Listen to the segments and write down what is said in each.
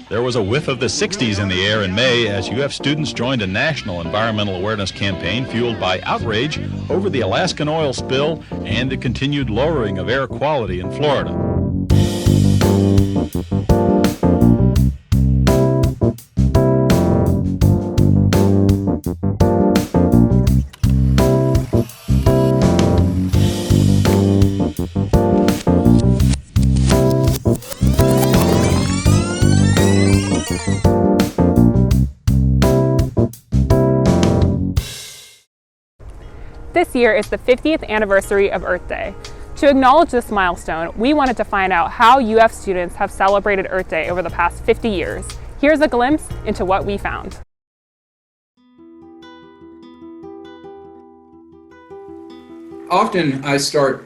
There was a whiff of the 60s in the air in May as UF students joined a national environmental awareness campaign fueled by outrage over the Alaskan oil spill and the continued lowering of air quality in Florida. This year is the 50th anniversary of Earth Day. To acknowledge this milestone, we wanted to find out how UF students have celebrated Earth Day over the past 50 years. Here's a glimpse into what we found. Often I start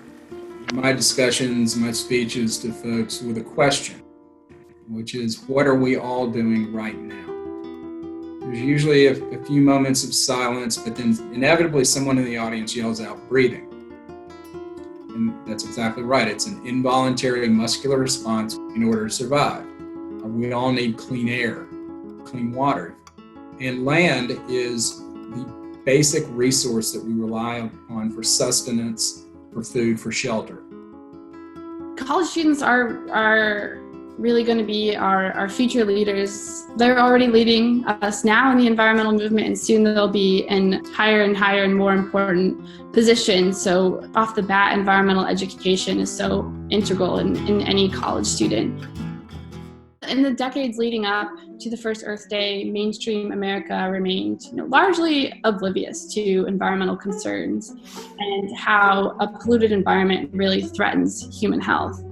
my discussions, my speeches to folks with a question, which is, what are we all doing right now? There's usually a few moments of silence, but then inevitably someone in the audience yells out, breathing. And that's exactly right. It's an involuntary muscular response in order to survive. We all need clean air, clean water. And land is the basic resource that we rely on for sustenance, for food, for shelter. College students are really going to be our future leaders. They're already leading us now in the environmental movement, and soon they'll be in higher and higher and more important positions. So off the bat, environmental education is so integral in any college student. In the decades leading up to the first Earth Day, mainstream America remained largely oblivious to environmental concerns and how a polluted environment really threatens human health.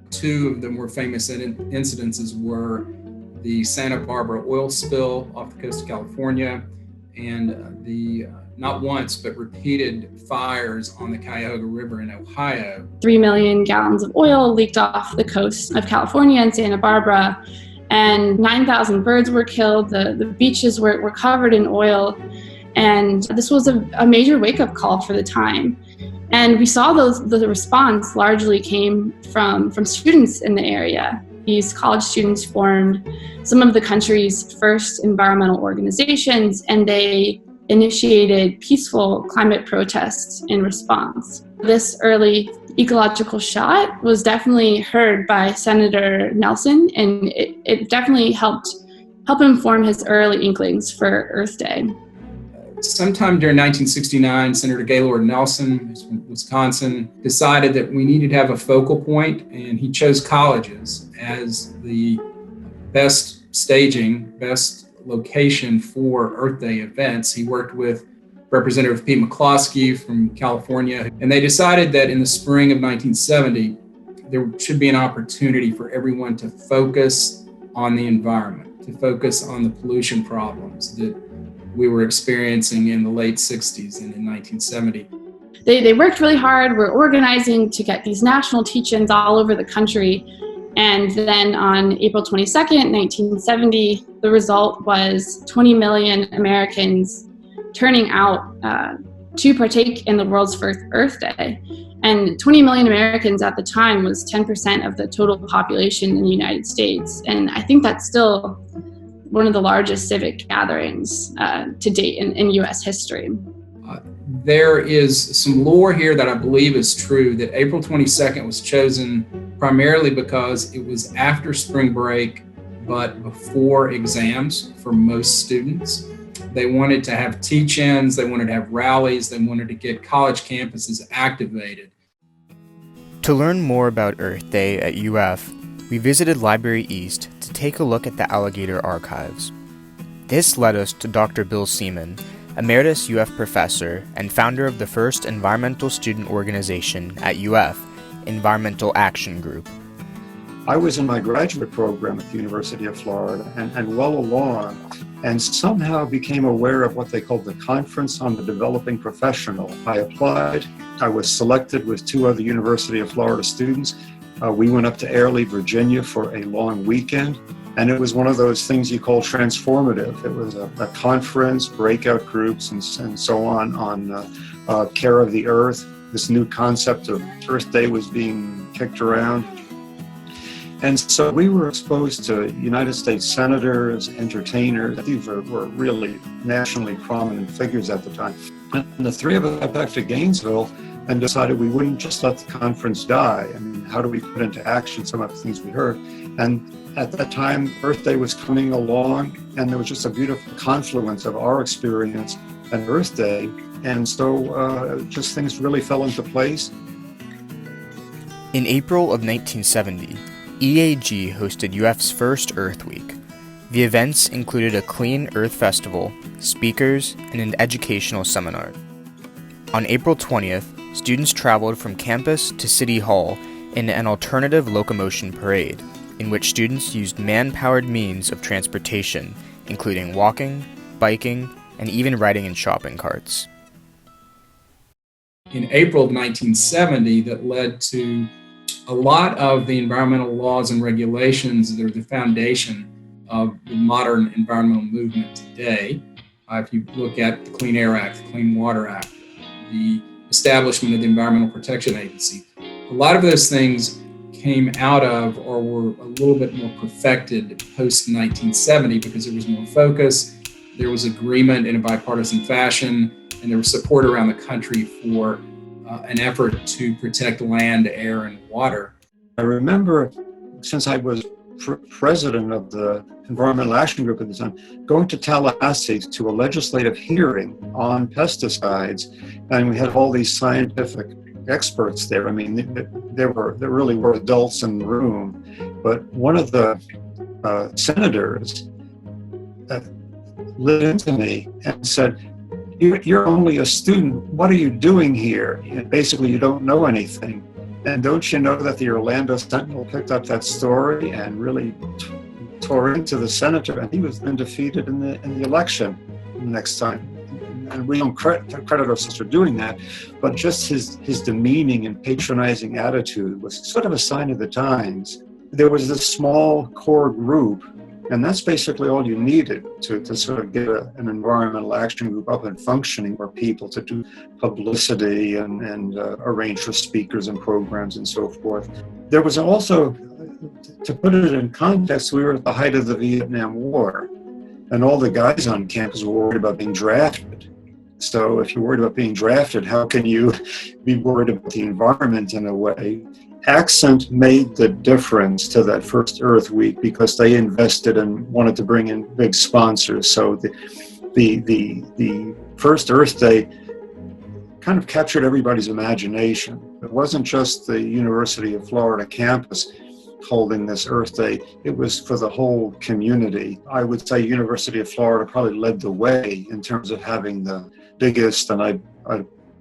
Two of the more famous incidences were the Santa Barbara oil spill off the coast of California and the not once but repeated fires on the Cuyahoga River in Ohio. 3 million gallons of oil leaked off the coast of California and Santa Barbara, and 9,000 birds were killed. The beaches were covered in oil, and this was a major wake-up call for the time. And we saw the response largely came from students in the area. These college students formed some of the country's first environmental organizations, and they initiated peaceful climate protests in response. This early ecological shot was definitely heard by Senator Nelson, and it definitely helped inform his early inklings for Earth Day. Sometime during 1969, Senator Gaylord Nelson, who's from Wisconsin, decided that we needed to have a focal point, and he chose colleges as the best staging, best location for Earth Day events. He worked with Representative Pete McCloskey from California, and they decided that in the spring of 1970, there should be an opportunity for everyone to focus on the environment, to focus on the pollution problems that we were experiencing in the late 60s and in 1970. They worked really hard. We're organizing to get these national teach-ins all over the country. And then on April 22nd, 1970, the result was 20 million Americans turning out to partake in the world's first Earth Day. And 20 million Americans at the time was 10% of the total population in the United States. And I think that's still one of the largest civic gatherings to date in U.S. history. There is some lore here that I believe is true, that April 22nd was chosen primarily because it was after spring break, but before exams for most students. They wanted to have teach-ins, they wanted to have rallies, they wanted to get college campuses activated. To learn more about Earth Day at UF, we visited Library East to take a look at the Alligator Archives. This led us to Dr. Bill Seaman, Emeritus UF Professor and founder of the first environmental student organization at UF, Environmental Action Group. I was in my graduate program at the University of Florida and well along, and somehow became aware of what they called the Conference on the Developing Professional. I applied. I was selected with two other University of Florida students. We went up to Airlie, Virginia for a long weekend, and it was one of those things you call transformative. It was a conference, breakout groups, and so on care of the earth. This new concept of Earth Day was being kicked around. And so we were exposed to United States senators, entertainers. These were really nationally prominent figures at the time. And the three of us got back to Gainesville and decided we wouldn't just let the conference die. I mean, how do we put into action some of the things we heard? And at that time, Earth Day was coming along, and there was just a beautiful confluence of our experience and Earth Day. And so just things really fell into place. In April of 1970, EAG hosted UF's first Earth Week. The events included a Clean Earth Festival, speakers, and an educational seminar. On April 20th, students traveled from campus to City Hall in an alternative locomotion parade, in which students used man-powered means of transportation, including walking, biking, and even riding in shopping carts. In April of 1970, that led to a lot of the environmental laws and regulations that are the foundation of the modern environmental movement today. If you look at the Clean Air Act, the Clean Water Act, the establishment of the Environmental Protection Agency, a lot of those things came out of or were a little bit more perfected post-1970 because there was more focus, there was agreement in a bipartisan fashion, and there was support around the country for an effort to protect land, air, and water. I remember, since I was president of the Environmental Action Group at the time, going to Tallahassee to a legislative hearing on pesticides, and we had all these scientific experts there. I mean, there really were adults in the room, but one of the senators lit into me and said, "You're only a student. What are you doing here? And basically, you don't know anything. And don't you know that the Orlando Sentinel picked up that story and really tore into the senator, and he was then defeated in the election next time." And we don't credit ourselves for doing that, but just his demeaning and patronizing attitude was sort of a sign of the times. There was this small core group, and that's basically all you needed to sort of get an environmental action group up and functioning, where people to do publicity and arrange for speakers and programs and so forth. There was also, to put it in context, we were at the height of the Vietnam War, and all the guys on campus were worried about being drafted. So if you're worried about being drafted, how can you be worried about the environment in a way? Accent made the difference to that first Earth Week because they invested and wanted to bring in big sponsors. So the first Earth Day kind of captured everybody's imagination. It wasn't just the University of Florida campus holding this Earth Day, it was for the whole community. I would say University of Florida probably led the way in terms of having the biggest, and I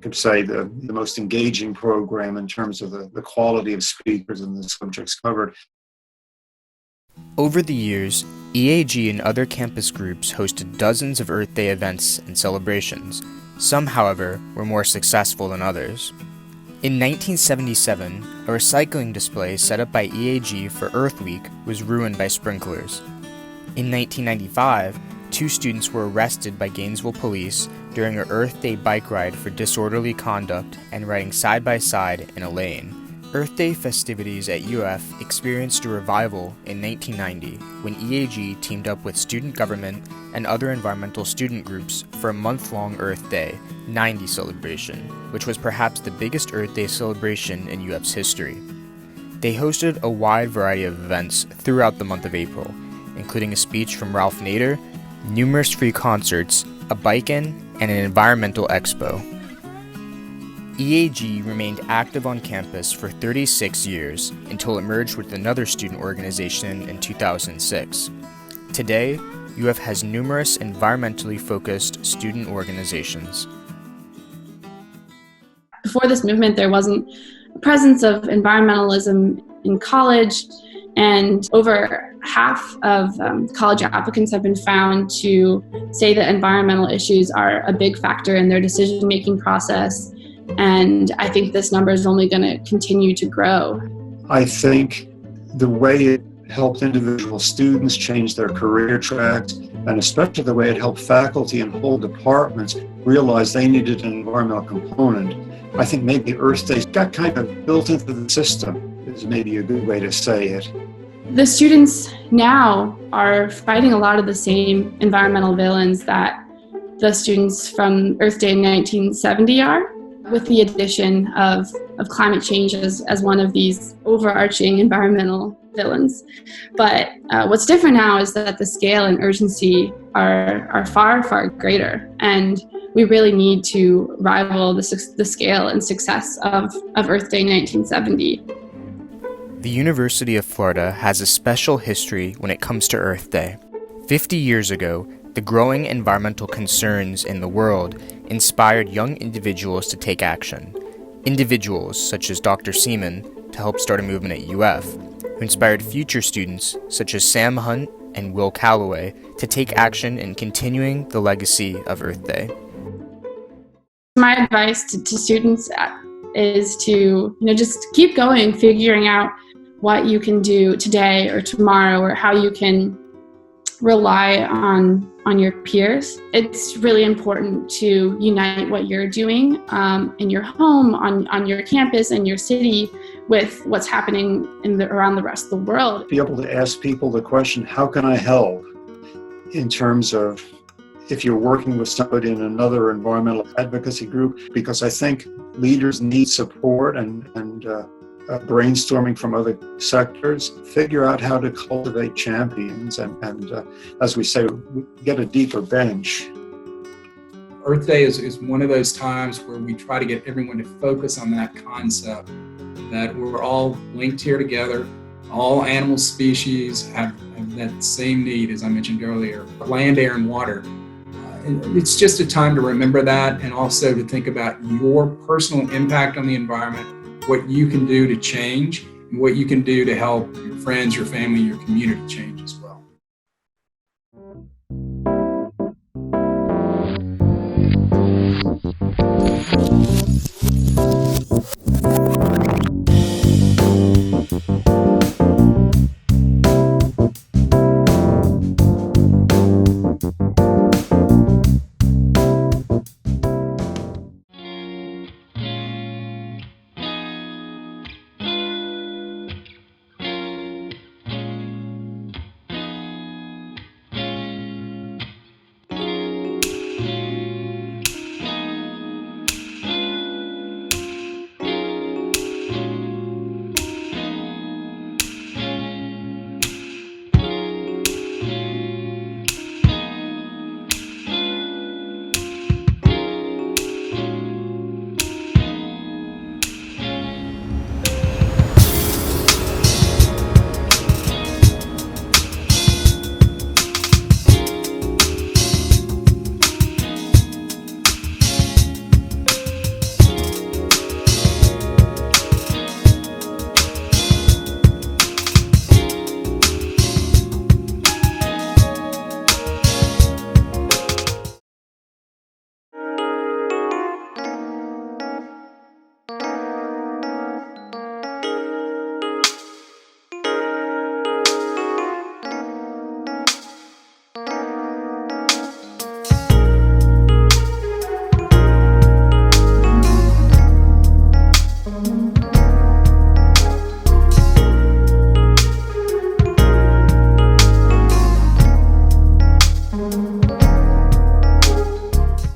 could say the most engaging program in terms of the quality of speakers and the subjects covered. Over the years, EAG and other campus groups hosted dozens of Earth Day events and celebrations. Some, however, were more successful than others. In 1977, a recycling display set up by EAG for Earth Week was ruined by sprinklers. In 1995, 2 students were arrested by Gainesville police during an Earth Day bike ride for disorderly conduct and riding side by side in a lane. Earth Day festivities at UF experienced a revival in 1990 when EAG teamed up with student government and other environmental student groups for a month-long Earth Day 90 celebration, which was perhaps the biggest Earth Day celebration in UF's history. They hosted a wide variety of events throughout the month of April, including a speech from Ralph Nader, numerous free concerts, a bike-in, and an environmental expo. EAG remained active on campus for 36 years until it merged with another student organization in 2006. Today, UF has numerous environmentally focused student organizations. Before this movement, there wasn't a presence of environmentalism in college, and over half of college applicants have been found to say that environmental issues are a big factor in their decision-making process. And I think this number is only going to continue to grow. I think the way it helped individual students change their career tracks, and especially the way it helped faculty and whole departments realize they needed an environmental component. I think maybe Earth Day got kind of built into the system, is maybe a good way to say it. The students now are fighting a lot of the same environmental villains that the students from Earth Day in 1970 are, with the addition of climate change as one of these overarching environmental villains. But what's different now is that the scale and urgency are far, far greater, and we really need to rival the scale and success of Earth Day 1970. The University of Florida has a special history when it comes to Earth Day. 50 years ago, the growing environmental concerns in the world inspired young individuals to take action. Individuals such as Dr. Seaman to help start a movement at UF, who inspired future students such as Sam Hunt and Will Calloway to take action in continuing the legacy of Earth Day. My advice to students is to just keep going, figuring out what you can do today or tomorrow, or how you can rely on your peers. It's really important to unite what you're doing in your home, on your campus, and your city with what's happening around the rest of the world. Be able to ask people the question, how can I help? In terms of if you're working with somebody in another environmental advocacy group, because I think leaders need support and brainstorming from other sectors, figure out how to cultivate champions and as we say, get a deeper bench. Earth Day is one of those times where we try to get everyone to focus on that concept that we're all linked here together. All animal species have that same need, as I mentioned earlier, land, air, and water. And it's just a time to remember that, and also to think about your personal impact on the environment, what you can do to change, and what you can do to help your friends, your family, your community change as well.